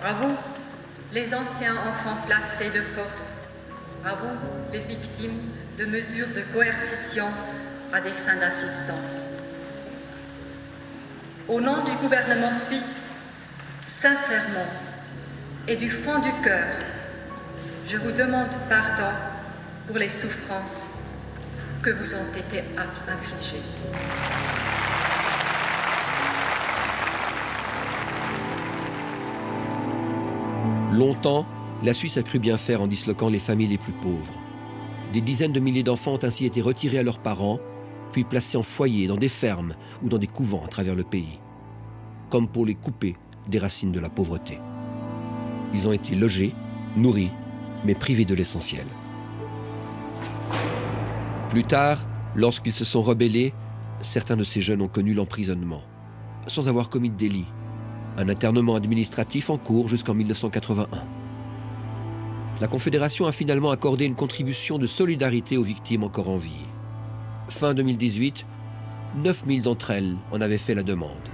À vous, les anciens enfants placés de force. À vous, les victimes de mesures de coercition à des fins d'assistance. Au nom du gouvernement suisse, sincèrement et du fond du cœur, je vous demande pardon pour les souffrances que vous ont été infligées. Longtemps, la Suisse a cru bien faire en disloquant les familles les plus pauvres. Des dizaines de milliers d'enfants ont ainsi été retirés à leurs parents, puis placés en foyer, dans des fermes ou dans des couvents à travers le pays, comme pour les couper des racines de la pauvreté. Ils ont été logés, nourris, mais privés de l'essentiel. Plus tard, lorsqu'ils se sont rebellés, certains de ces jeunes ont connu l'emprisonnement, sans avoir commis de délit. Un internement administratif en cours jusqu'en 1981. La Confédération a finalement accordé une contribution de solidarité aux victimes encore en vie. Fin 2018, 9000 d'entre elles en avaient fait la demande.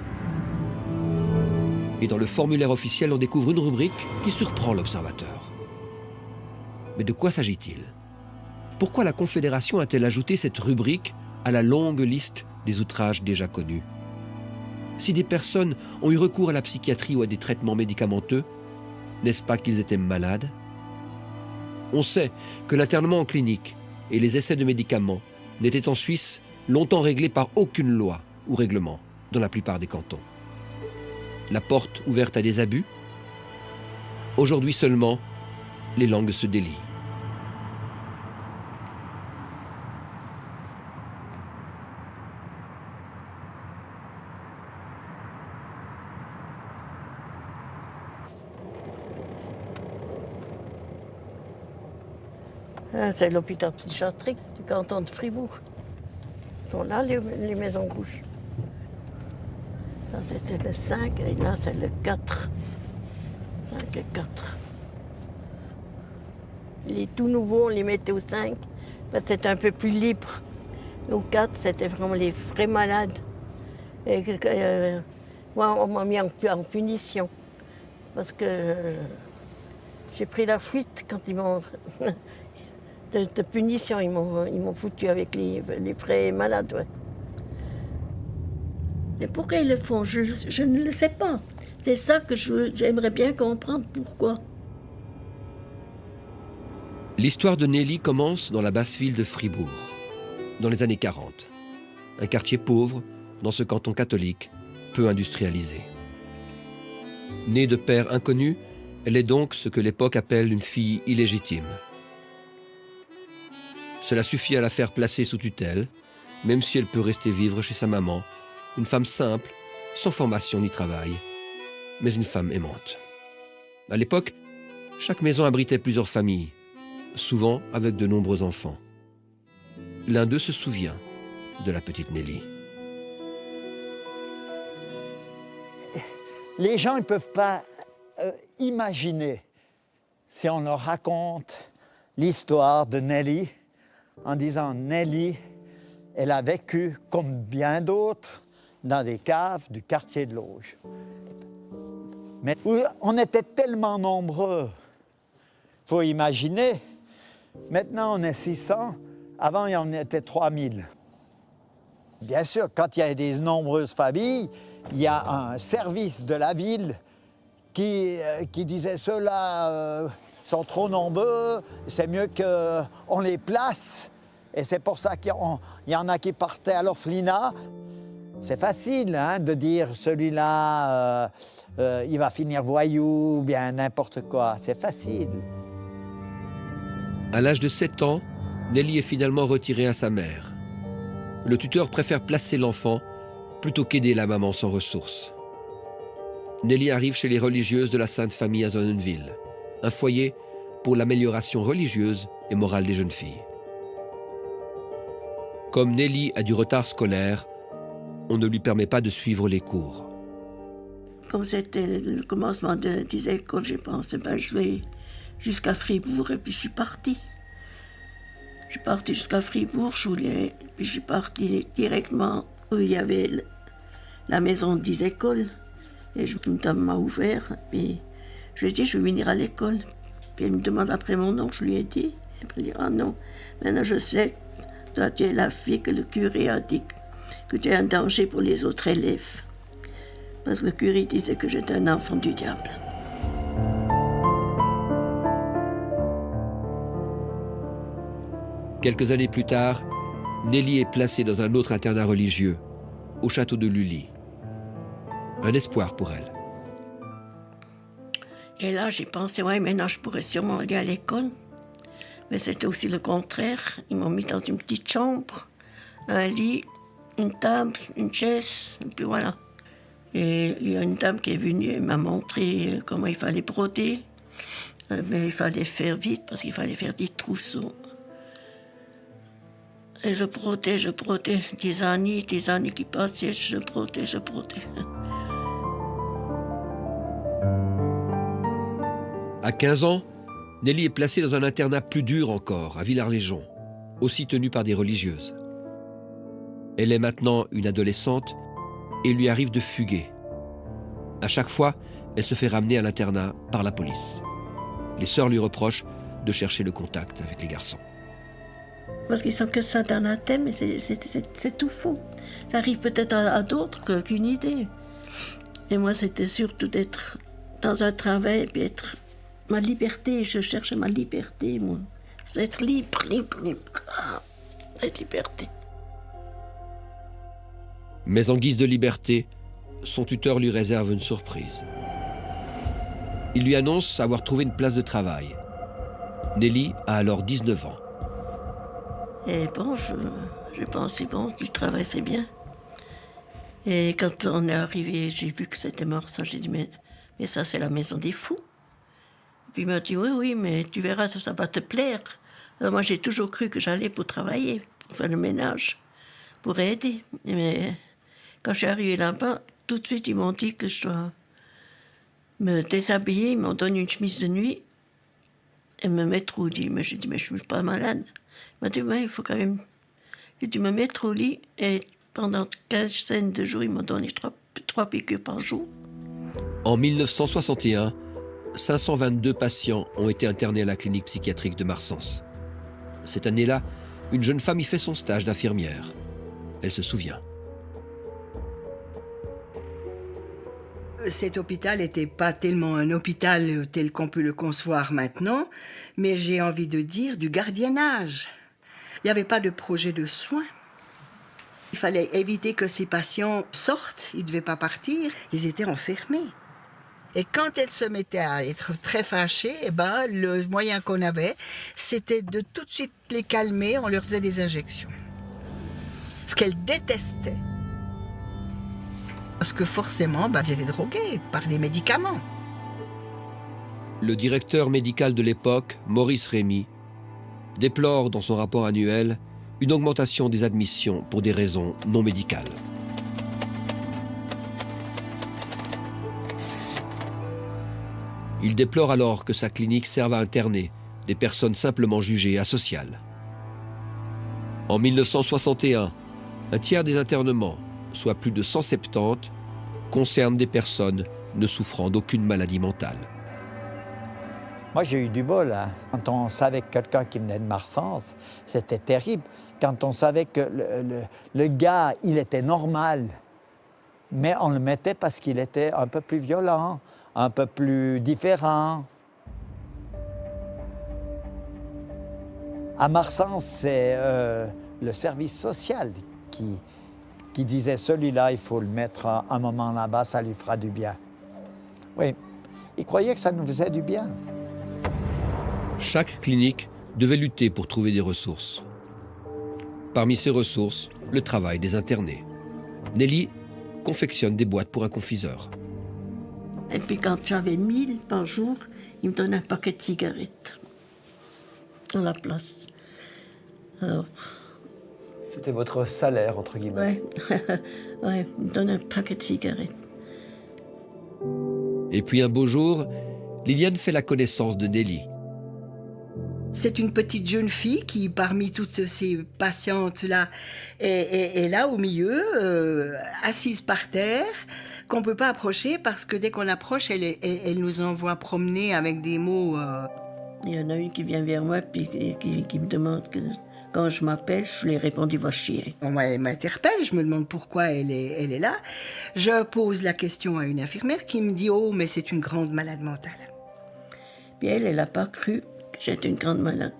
Et dans le formulaire officiel, on découvre une rubrique qui surprend l'observateur. Mais de quoi s'agit-il? Pourquoi la Confédération a-t-elle ajouté cette rubrique à la longue liste des outrages déjà connus? Si des personnes ont eu recours à la psychiatrie ou à des traitements médicamenteux, n'est-ce pas qu'ils étaient malades? On sait que l'internement en clinique et les essais de médicaments n'étaient en Suisse longtemps réglés par aucune loi ou règlement dans la plupart des cantons. La porte ouverte à des abus? Aujourd'hui seulement, les langues se délient. C'est l'hôpital psychiatrique du canton de Fribourg. Ils sont là, les maisons rouges. Là, c'était le 5 et là, c'est le 4. 5 et 4. Les tout nouveaux, on les mettait au 5 parce que c'était un peu plus libre. Au 4, c'était vraiment les vrais malades. Et moi, on m'a mis en punition parce que j'ai pris la fuite quand ils m'ont... de punition, ils m'ont foutu avec les vrais malades. Ouais. Mais pourquoi ils le font? Je ne le sais pas. C'est ça que j'aimerais bien comprendre pourquoi. L'histoire de Nelly commence dans la basse ville de Fribourg, dans les années 40. Un quartier pauvre dans ce canton catholique, peu industrialisé. Née de père inconnu, elle est donc ce que l'époque appelle une fille illégitime. Cela suffit à la faire placer sous tutelle, même si elle peut rester vivre chez sa maman, une femme simple, sans formation ni travail, mais une femme aimante. À l'époque, chaque maison abritait plusieurs familles, souvent avec de nombreux enfants. L'un d'eux se souvient de la petite Nelly. Les gens ne peuvent pas imaginer, si on leur raconte l'histoire de Nelly, en disant Nelly, elle a vécu comme bien d'autres dans des caves du quartier de l'Auge. Mais on était tellement nombreux. Il faut imaginer, maintenant on est 600, avant il y en était 3000. Bien sûr, quand il y a des nombreuses familles, il y a un service de la ville qui disait ceux-là sont trop nombreux, c'est mieux qu'on les place. Et c'est pour ça qu'il y en a qui partaient à l'orphelinat. C'est facile de dire celui-là, il va finir voyou, ou bien n'importe quoi. C'est facile. À l'âge de 7 ans, Nelly est finalement retirée à sa mère. Le tuteur préfère placer l'enfant plutôt qu'aider la maman sans ressources. Nelly arrive chez les religieuses de la Sainte Famille à Zonneville, un foyer pour l'amélioration religieuse et morale des jeunes filles. Comme Nelly a du retard scolaire, on ne lui permet pas de suivre les cours. Comme c'était le commencement des écoles, j'ai pensé, je vais jusqu'à Fribourg et puis je suis partie. Je suis partie jusqu'à Fribourg, puis je suis partie directement où il y avait la maison des écoles. Et une dame m'a ouvert, puis Je lui ai dit, je vais venir à l'école. Puis elle me demande après mon nom, je lui ai dit. Elle me dit, ah non, maintenant je sais, toi tu es la fille que le curé a dit que tu es un danger pour les autres élèves. Parce que le curé disait que j'étais un enfant du diable. Quelques années plus tard, Nelly est placée dans un autre internat religieux, au château de Lully. Un espoir pour elle. Et là, j'ai pensé, ouais, maintenant je pourrais sûrement aller à l'école. Mais c'était aussi le contraire. Ils m'ont mis dans une petite chambre, un lit, une table, une chaise, et puis voilà. Et il y a une dame qui est venue et m'a montré comment il fallait broder. Mais il fallait faire vite parce qu'il fallait faire des trousseaux. Et je brodais, des années qui passaient, je brodais. À 15 ans, Nelly est placée dans un internat plus dur encore, à Villars-les-Joncs, aussi tenu par des religieuses. Elle est maintenant une adolescente et il lui arrive de fuguer. À chaque fois, elle se fait ramener à l'internat par la police. Les sœurs lui reprochent de chercher le contact avec les garçons. Parce qu'ils sont que ça dans la tête, mais c'est tout faux. Ça arrive peut-être à d'autres qu'une idée. Et moi, c'était surtout d'être dans un travail et être ma liberté. Je cherchais ma liberté, moi. Être libre. Cette liberté. Mais en guise de liberté, son tuteur lui réserve une surprise. Il lui annonce avoir trouvé une place de travail. Nelly a alors 19 ans. Et bon, j'ai pensé, bon, du travail, c'est bien. Et quand on est arrivé, j'ai vu que c'était Marsan. J'ai dit, mais ça, c'est la maison des fous. Et puis il m'a dit, oui, mais tu verras, ça va te plaire. Alors moi, j'ai toujours cru que j'allais pour travailler, pour faire le ménage, pour aider. Mais quand je suis arrivée là-bas, tout de suite, ils m'ont dit que je dois me déshabiller. Ils m'ont donné une chemise de nuit et me mettre au lit. Mais j'ai dit, mais je ne suis pas malade. Il m'a dit, il faut quand même... J'ai dû me mettre au lit et pendant 15 de jours, ils m'ont donné 3 piqûres par jour. En 1961, 522 patients ont été internés à la clinique psychiatrique de Marsens. Cette année-là, une jeune femme y fait son stage d'infirmière. Elle se souvient. Cet hôpital n'était pas tellement un hôpital tel qu'on peut le concevoir maintenant, mais j'ai envie de dire du gardiennage. Il n'y avait pas de projet de soins. Il fallait éviter que ces patients sortent, ils ne devaient pas partir, ils étaient enfermés. Et quand elles se mettaient à être très fâchées, le moyen qu'on avait, c'était de tout de suite les calmer, on leur faisait des injections. Ce qu'elles détestaient. Parce que forcément, elles étaient droguées par des médicaments. Le directeur médical de l'époque, Maurice Rémy, déplore dans son rapport annuel une augmentation des admissions pour des raisons non médicales. Il déplore alors que sa clinique serve à interner des personnes simplement jugées asociales. En 1961, un tiers des internements, soit plus de 170, concernent des personnes ne souffrant d'aucune maladie mentale. Moi, j'ai eu du bol. Quand on savait que quelqu'un qui venait de Marsens, c'était terrible. Quand on savait que le gars, il était normal, mais on le mettait parce qu'il était un peu plus violent, un peu plus différent. À Marsens, c'est le service social qui disait, celui-là, il faut le mettre un moment là-bas, ça lui fera du bien. Oui, il croyait que ça nous faisait du bien. Chaque clinique devait lutter pour trouver des ressources. Parmi ces ressources, le travail des internés. Nelly confectionne des boîtes pour un confiseur. Et puis quand j'avais 1000 par jour, il me donnait un paquet de cigarettes à la place. Alors, c'était votre salaire, entre guillemets. Ouais, il me donnait un paquet de cigarettes. Et puis un beau jour, Liliane fait la connaissance de Nelly. C'est une petite jeune fille qui, parmi toutes ces patientes-là, est là au milieu, assise par terre, qu'on ne peut pas approcher parce que dès qu'on approche, elle nous envoie promener avec des mots... Il y en a une qui vient vers moi puis qui me demande que quand je m'appelle, je lui réponds « va chier ». Elle m'interpelle, je me demande pourquoi elle est là. Je pose la question à une infirmière qui me dit « Oh, mais c'est une grande malade mentale ». Puis elle n'a pas cru que j'étais une grande malade.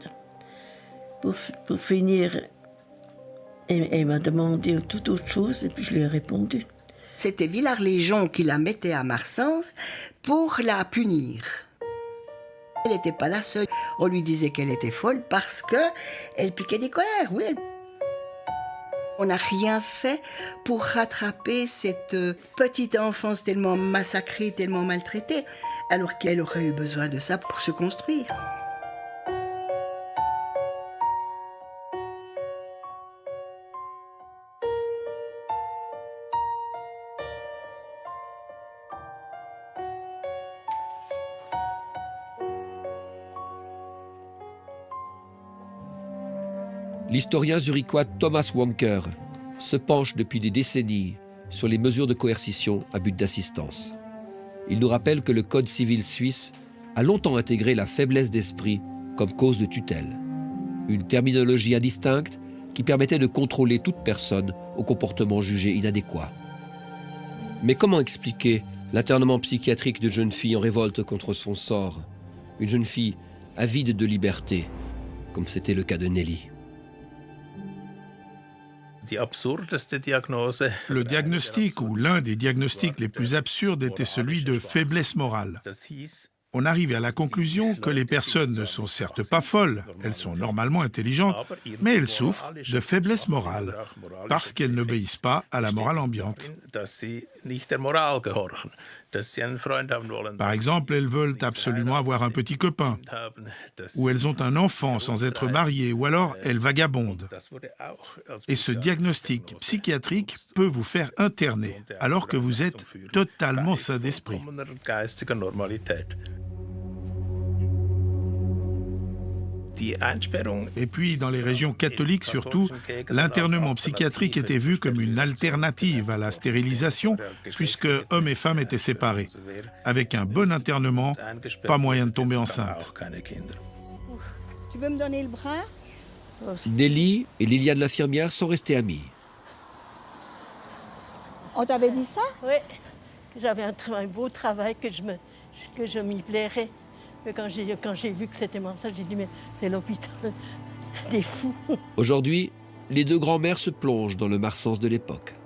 Pour finir, elle m'a demandé toute autre chose et puis je lui ai répondu. C'était Villars-les-Joncs qui la mettait à Marsens pour la punir. Elle n'était pas la seule. On lui disait qu'elle était folle parce qu'elle piquait des colères. Oui, On n'a rien fait pour rattraper cette petite enfance tellement massacrée, tellement maltraitée, alors qu'elle aurait eu besoin de ça pour se construire. L'historien zurichois Thomas Wanker se penche depuis des décennies sur les mesures de coercition à but d'assistance. Il nous rappelle que le Code civil suisse a longtemps intégré la faiblesse d'esprit comme cause de tutelle, une terminologie indistincte qui permettait de contrôler toute personne au comportement jugé inadéquat. Mais comment expliquer l'internement psychiatrique de jeune fille en révolte contre son sort, une jeune fille avide de liberté, comme c'était le cas de Nelly? Le diagnostic, ou l'un des diagnostics les plus absurdes, était celui de faiblesse morale. On arrivait à la conclusion que les personnes ne sont certes pas folles, elles sont normalement intelligentes, mais elles souffrent de faiblesse morale, parce qu'elles n'obéissent pas à la morale ambiante. Par exemple, elles veulent absolument avoir un petit copain, ou elles ont un enfant sans être mariées, ou alors elles vagabondent. Et ce diagnostic psychiatrique peut vous faire interner, alors que vous êtes totalement sain d'esprit. Et puis, dans les régions catholiques surtout, l'internement psychiatrique était vu comme une alternative à la stérilisation, puisque hommes et femmes étaient séparés. Avec un bon internement, pas moyen de tomber enceinte. Tu veux me donner le bras ? Nelly et Liliane l'infirmière sont restées amies. On t'avait dit ça ? Oui, j'avais un beau travail, que je m'y plairais. Mais quand j'ai vu que c'était moi, ça, j'ai dit, mais c'est l'hôpital des fous. Aujourd'hui, les deux grands-mères se plongent dans le Marsens de l'époque.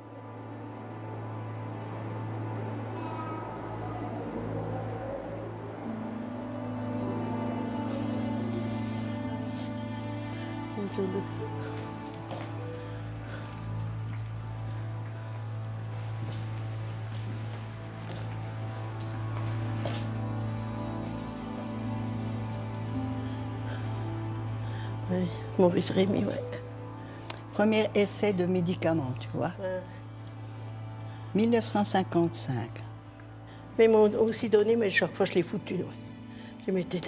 Oui, Maurice Rémy, oui. Premier essai de médicaments, tu vois. Ouais. 1955. Mais ils m'ont aussi donné, mais chaque fois je les foutu. Ouais. Je les mettais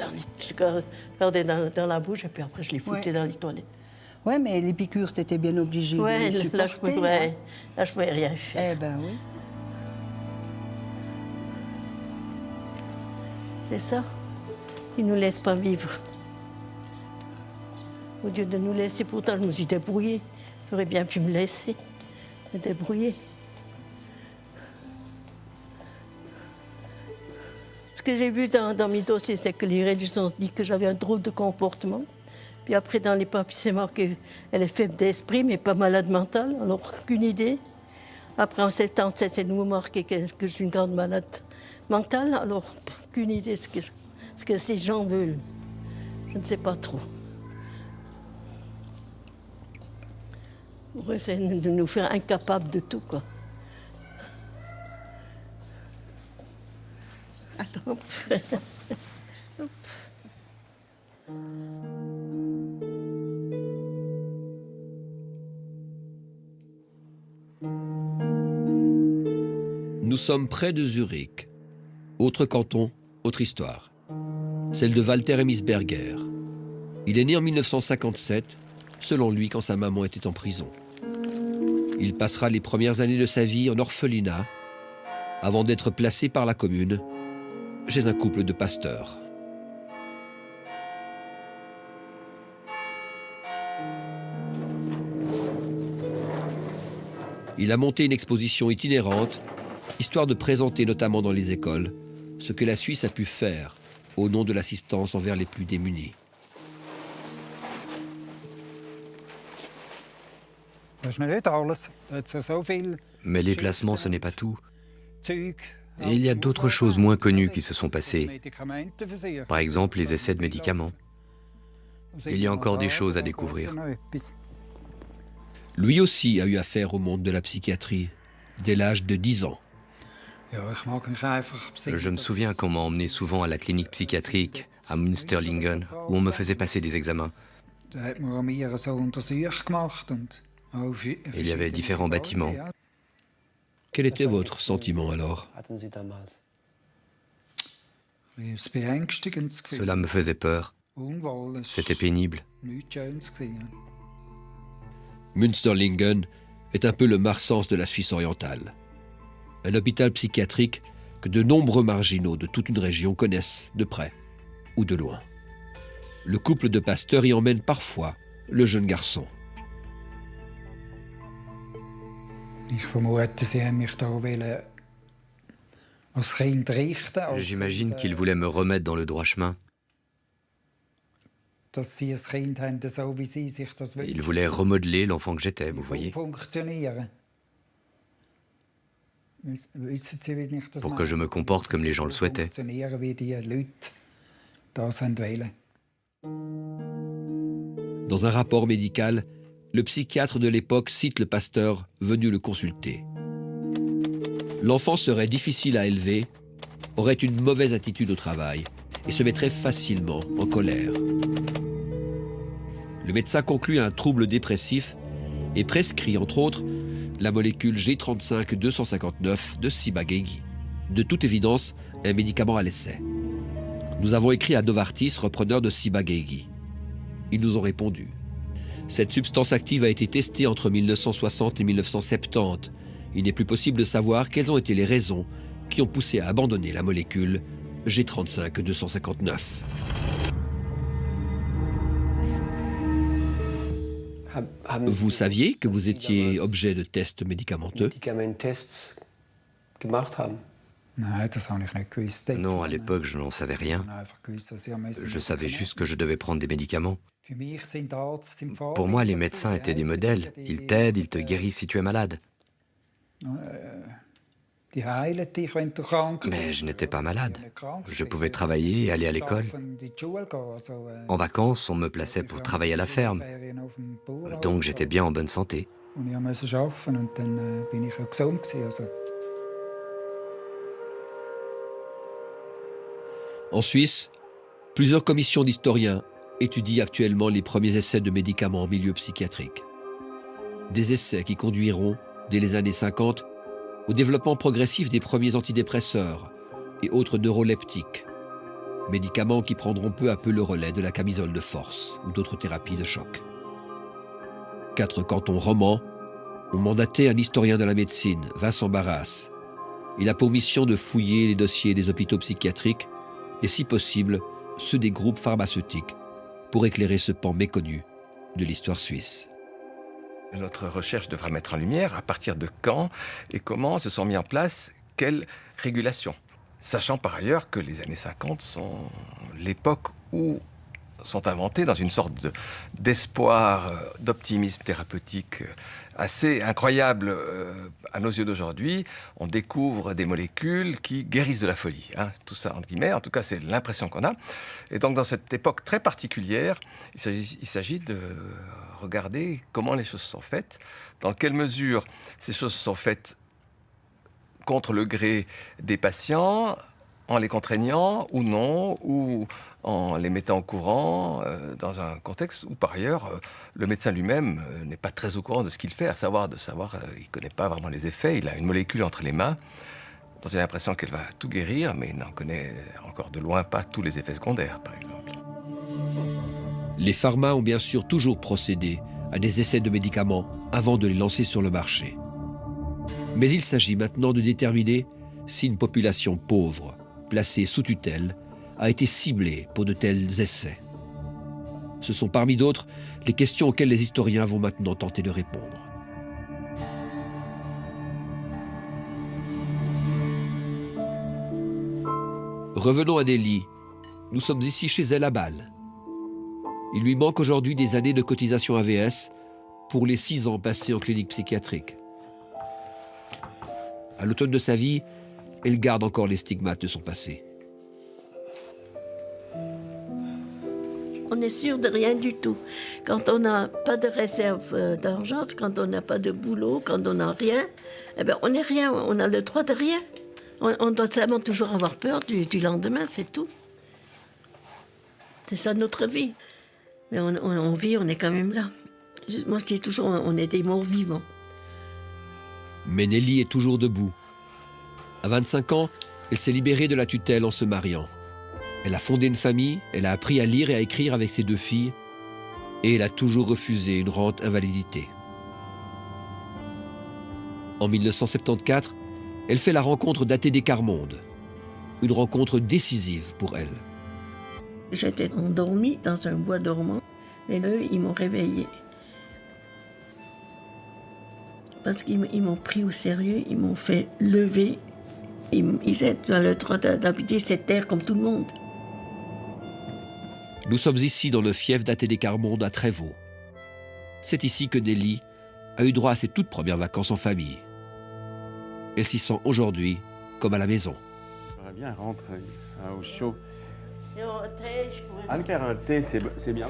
dans la bouche et puis après je les foutais dans les toilettes. Ouais, mais les piqûres, t'étais bien obligée de les supporter. Là, je pouvais rien faire. Eh ben oui. C'est ça. Ils ne nous laissent pas vivre. Au lieu de nous laisser, pourtant je me suis débrouillée. Ça aurait bien pu me laisser, me débrouiller. Ce que j'ai vu dans mes dossiers, c'est que les religions ont dit que j'avais un drôle de comportement. Puis après, dans les papiers, c'est marqué qu'elle est faible d'esprit, mais pas malade mentale. Alors, aucune idée. Après, en 77, c'est nouveau marqué que je suis une grande malade mentale. Alors, aucune idée ce que ces gens veulent. Je ne sais pas trop. On essaie de nous faire incapables de tout, quoi. Attends. Oups. Nous sommes près de Zurich. Autre canton, autre histoire. Celle de Walter Emisberger. Il est né en 1957, selon lui quand sa maman était en prison. Il passera les premières années de sa vie en orphelinat, avant d'être placé par la commune chez un couple de pasteurs. Il a monté une exposition itinérante, histoire de présenter notamment dans les écoles ce que la Suisse a pu faire au nom de l'assistance envers les plus démunis. Mais les placements, ce n'est pas tout. Et il y a d'autres choses moins connues qui se sont passées. Par exemple, les essais de médicaments. Il y a encore des choses à découvrir. Lui aussi a eu affaire au monde de la psychiatrie, dès l'âge de 10 ans. Je me souviens qu'on m'a emmené souvent à la clinique psychiatrique, à Münsterlingen, où on me faisait passer des examens. Il y avait différents bâtiments. Quel était votre sentiment alors? Cela me faisait peur. C'était pénible. Münsterlingen est un peu le Marsens de la Suisse orientale. Un hôpital psychiatrique que de nombreux marginaux de toute une région connaissent de près ou de loin. Le couple de pasteurs y emmène parfois le jeune garçon. J'imagine qu'ils voulaient me remettre dans le droit chemin. Ils voulaient remodeler l'enfant que j'étais, vous voyez. Pour que je me comporte comme les gens le souhaitaient. Dans un rapport médical, le psychiatre de l'époque cite le pasteur venu le consulter. L'enfant serait difficile à élever, aurait une mauvaise attitude au travail et se mettrait facilement en colère. Le médecin conclut un trouble dépressif et prescrit, entre autres, la molécule G35-259 de Ciba-Geigy. De toute évidence, un médicament à l'essai. Nous avons écrit à Novartis, repreneur de Ciba-Geigy. Ils nous ont répondu. Cette substance active a été testée entre 1960 et 1970. Il n'est plus possible de savoir quelles ont été les raisons qui ont poussé à abandonner la molécule G35-259. Vous saviez que vous étiez objet de tests médicamenteux? Non, à l'époque, je n'en savais rien. Je savais juste que je devais prendre des médicaments. Pour moi, les médecins étaient des modèles. Ils t'aident, ils te guérissent si tu es malade. Mais je n'étais pas malade. Je pouvais travailler et aller à l'école. En vacances, on me plaçait pour travailler à la ferme. Donc j'étais bien en bonne santé. En Suisse, plusieurs commissions d'historiens étudient actuellement les premiers essais de médicaments en milieu psychiatrique. Des essais qui conduiront, dès les années 50, au développement progressif des premiers antidépresseurs et autres neuroleptiques, médicaments qui prendront peu à peu le relais de la camisole de force ou d'autres thérapies de choc. 4 cantons romans ont mandaté un historien de la médecine, Vincent Barras. Il a pour mission de fouiller les dossiers des hôpitaux psychiatriques et, si possible, ceux des groupes pharmaceutiques, pour éclairer ce pan méconnu de l'histoire suisse. Notre recherche devra mettre en lumière à partir de quand et comment se sont mis en place quelles régulations. Sachant par ailleurs que les années 50 sont l'époque où sont inventés dans une sorte d'espoir, d'optimisme thérapeutique assez incroyable à nos yeux d'aujourd'hui. On découvre des molécules qui guérissent de la folie. Tout ça entre guillemets, en tout cas c'est l'impression qu'on a. Et donc dans cette époque très particulière, il s'agit de regarder comment les choses sont faites, dans quelle mesure ces choses sont faites contre le gré des patients, en les contraignant ou non, ou en les mettant au courant dans un contexte où, par ailleurs, le médecin lui-même n'est pas très au courant de ce qu'il fait, il ne connaît pas vraiment les effets, il a une molécule entre les mains, dont il a l'impression qu'elle va tout guérir, mais il n'en connaît encore de loin pas tous les effets secondaires, par exemple. Les pharmas ont bien sûr toujours procédé à des essais de médicaments avant de les lancer sur le marché. Mais il s'agit maintenant de déterminer si une population pauvre, placée sous tutelle, a été ciblée pour de tels essais? Ce sont parmi d'autres les questions auxquelles les historiens vont maintenant tenter de répondre. Revenons à Nelly. Nous sommes ici chez elle à Bâle. Il lui manque aujourd'hui des années de cotisation AVS pour les 6 ans passés en clinique psychiatrique. À l'automne de sa vie, elle garde encore les stigmates de son passé. On n'est sûr de rien du tout. Quand on n'a pas de réserve d'argent, quand on n'a pas de boulot, quand on n'a rien, eh bien on n'est rien, on a le droit de rien. On doit seulement toujours avoir peur du lendemain, c'est tout. C'est ça notre vie. Mais on vit, on est quand même là. Moi je dis toujours, on est des morts vivants. Mais Nelly est toujours debout. À 25 ans, elle s'est libérée de la tutelle en se mariant. Elle a fondé une famille, elle a appris à lire et à écrire avec ses 2 filles, et elle a toujours refusé une rente invalidité. En 1974, elle fait la rencontre d'Athédée Carmonde, une rencontre décisive pour elle. J'étais endormie dans un bois dormant, et eux, ils m'ont réveillée. Parce qu'ils m'ont pris au sérieux, ils m'ont fait lever. Ils étaient dans le droit d'habiter cette terre comme tout le monde. Nous sommes ici dans le fief d'Athédée Carmonde à Trévaux. C'est ici que Nelly a eu droit à ses toutes premières vacances en famille. Elle s'y sent aujourd'hui comme à la maison. J'aimerais bien rentrer au chaud. Allez faire un thé, c'est bien.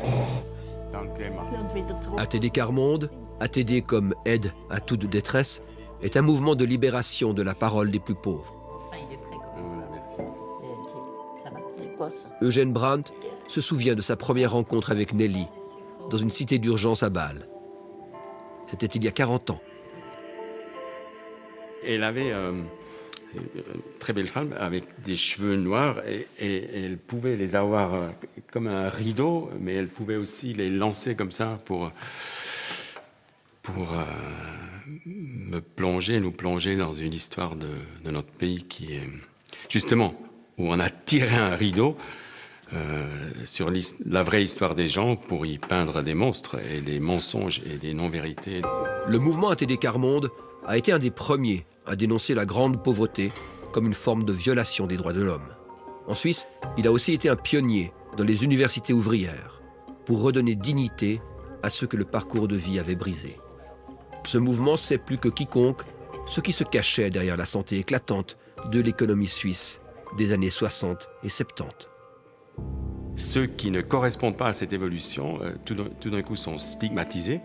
Athédée Carmonde, Athédée comme aide à toute détresse, est un mouvement de libération de la parole des plus pauvres. Eugène Brandt se souvient de sa première rencontre avec Nelly dans une cité d'urgence à Bâle. C'était il y a 40 ans. Elle avait une très belle femme avec des cheveux noirs et elle pouvait les avoir comme un rideau, mais elle pouvait aussi les lancer comme ça pour nous plonger dans une histoire de notre pays qui est justement où on a tiré un rideau sur la vraie histoire des gens pour y peindre des monstres et des mensonges et des non-vérités. Le mouvement Athédée Carmonde a été un des premiers à dénoncer la grande pauvreté comme une forme de violation des droits de l'homme. En Suisse, il a aussi été un pionnier dans les universités ouvrières pour redonner dignité à ceux que le parcours de vie avait brisés. Ce mouvement sait plus que quiconque ce qui se cachait derrière la santé éclatante de l'économie suisse des années 60 et 70. Ceux qui ne correspondent pas à cette évolution, tout d'un coup, sont stigmatisés.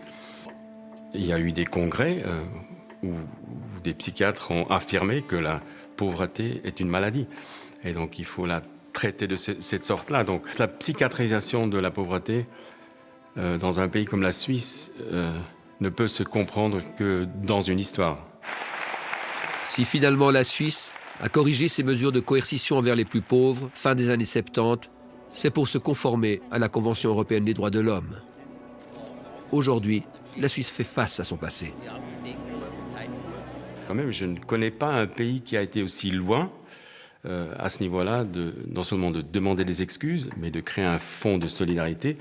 Il y a eu des congrès où des psychiatres ont affirmé que la pauvreté est une maladie. Et donc, il faut la traiter de cette sorte-là. Donc, la psychiatrisation de la pauvreté dans un pays comme la Suisse ne peut se comprendre que dans une histoire. Si finalement la Suisse a corrigé ses mesures de coercition envers les plus pauvres, fin des années 70, c'est pour se conformer à la Convention européenne des droits de l'homme. Aujourd'hui, la Suisse fait face à son passé. Quand même, je ne connais pas un pays qui a été aussi loin à ce niveau-là, non seulement de demander des excuses, mais de créer un fonds de solidarité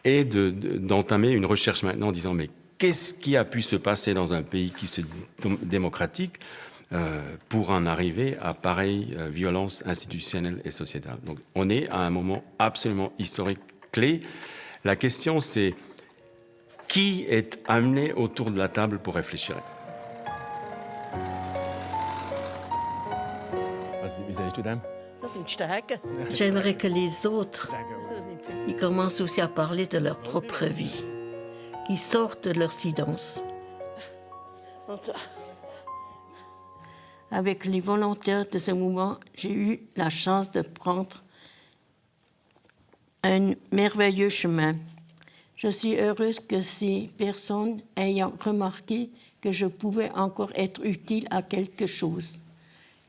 et d'entamer une recherche maintenant en disant mais qu'est-ce qui a pu se passer dans un pays qui se dit démocratique pour en arriver à pareille violence institutionnelle et sociétale. Donc on est à un moment absolument historique clé. La question c'est qui est amené autour de la table pour réfléchir. J'aimerais que les autres, ils commencent aussi à parler de leur propre vie. Ils sortent de leur silence. Avec les volontaires de ce mouvement, j'ai eu la chance de prendre un merveilleux chemin. Je suis heureuse que ces personnes ayant remarqué que je pouvais encore être utile à quelque chose,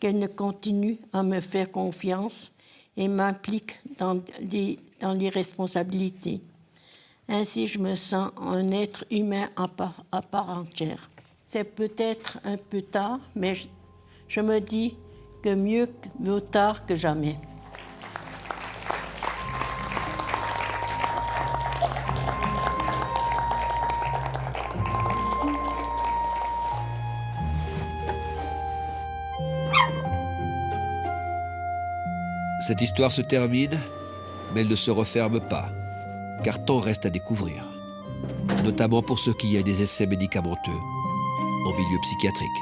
qu'elles ne continuent à me faire confiance et m'impliquent dans les responsabilités. Ainsi, je me sens un être humain à part entière. C'est peut-être un peu tard, mais je me dis que mieux vaut tard que jamais. Cette histoire se termine, mais elle ne se referme pas, car tant reste à découvrir, notamment pour ce qui est des essais médicamenteux en milieu psychiatrique.